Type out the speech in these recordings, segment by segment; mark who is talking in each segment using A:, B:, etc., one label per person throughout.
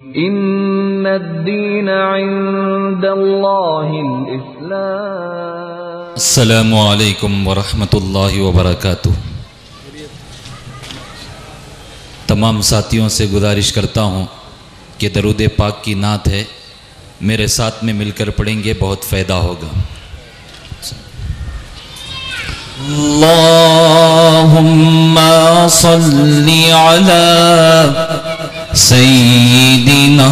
A: ان الدین عند اللہ الاسلام۔
B: السلام علیکم ورحمۃ اللہ وبرکاتہ۔ تمام ساتھیوں سے گزارش کرتا ہوں کہ درود پاک کی نعت ہے، میرے ساتھ میں مل کر پڑھیں گے، بہت فائدہ ہوگا۔ اللہم صلی علی سیدنا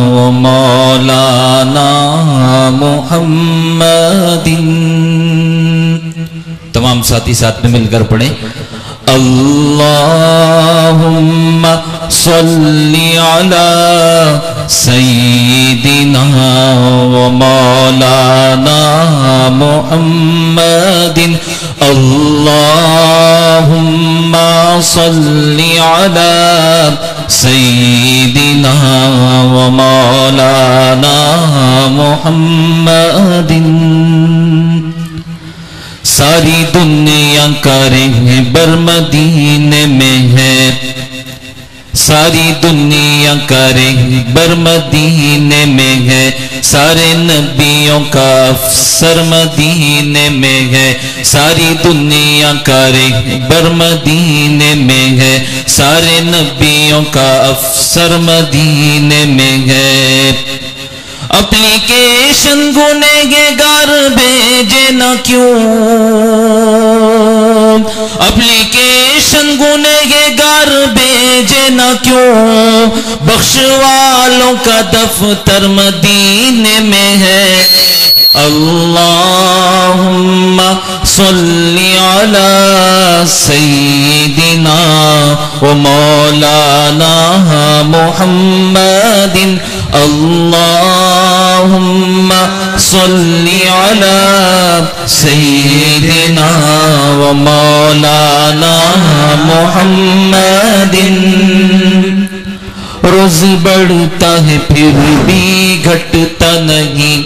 B: و مولانا محمد۔ تمام ساتھی ساتھ میں مل کر پڑھیں، اللہم صلی علی سیدنا و مولانا محمد۔ اللہم صلی علی سیدنا و مولانا محمد۔ ساری دنیا کا رہبر مدینے میں ہے، ساری دنیا کا رہبر مدینے میں ہے، سارے نبیوں کا افسر مدینے میں ہے، ساری دنیا کا رہبر مدینے میں ہے، سارے نبیوں کا افسر مدینے میں ہے۔ اپلیکیشن گنہگار بھیجے نہ کیوں، اپلیکیشن گنہگار بھیجے نہ کیوں، بخش والوں کا دفتر مدینے میں ہے۔ اللہم صلی علی سیدنا و مولانا محمد۔ اللہم صلی علی سیدنا و مولانا محمد۔ روز بڑھتا ہے پھر بھی گھٹتا نہیں،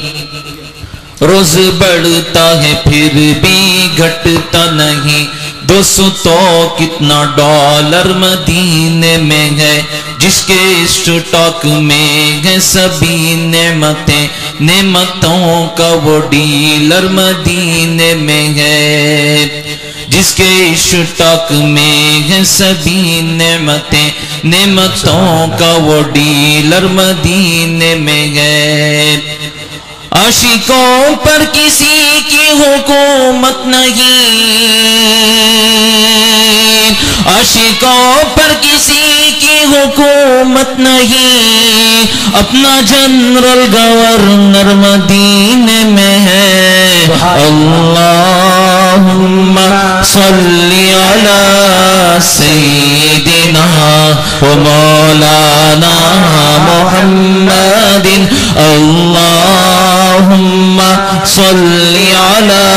B: روز بڑھتا ہے پھر بھی گھٹتا نہیں، 200 تو کتنا ڈالر مدینے میں ہے، جس کے اسٹاک میں ہے سبھی نعمتیں، نعمتوں کا وہ ڈیلر مدینے میں ہے، جس کے اسٹاک میں ہے سبھی نعمتیں، نعمتوں کا وہ ڈیلر مدینے میں ہے۔ عاشقوں پر کسی کی حکومت نہیں، عاشقوں پر کسی کی حکومت نہیں، اپنا جنرل گورنر مدینے میں ہے۔ اللہم صلی علی سیدنا و مولانا محمد۔ اللہم صلی علی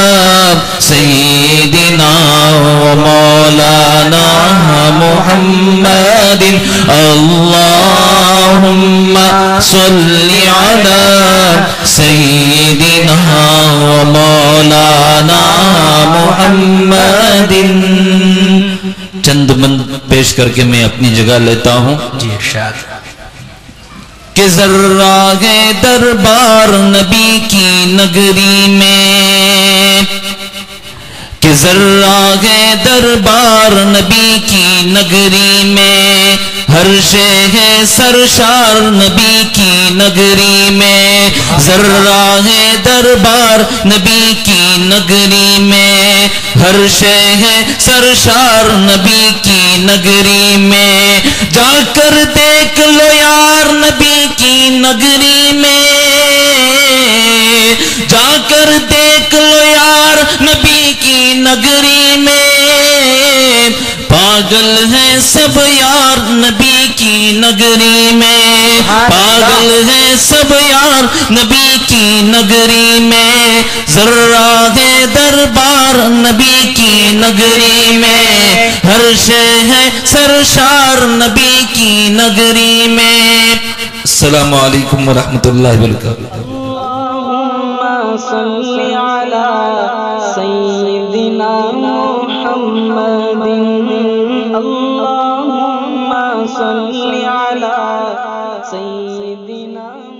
B: سیدنا و مولانا محمد۔ اللہم صلی علی سیدنا و مولانا محمد۔ چند بند پیش کر کے میں اپنی جگہ لیتا ہوں۔
C: جی ارشاد۔
B: کہ ذرہ ہے دربار نبی کی نگری میں، کہ ذرہ ہے دربار نبی کی نگری میں، ہر شے ہے سرشار نبی کی نگری میں، ذرہ ہے دربار نبی کی نگری میں، ہر شے ہے سرشار نبی کی نگری میں، جا کر دیکھ لو یار نبی کی نگری میں، جا کر دیکھ لو یار نبی کی نگری میں، پاگل ہیں سب یار نبی کی نگری میں، پاگل ہیں سب یار نبی کی نگری میں، ذرہ ہے دربار نبی کی نگری میں، ہر شے ہے سرشار نبی کی نگری میں۔ السلام علیکم ورحمۃ اللہ وبرکاتہ۔
A: اللہم صلی علی سیدنا محمد۔ اللہم صلی علی سیدنا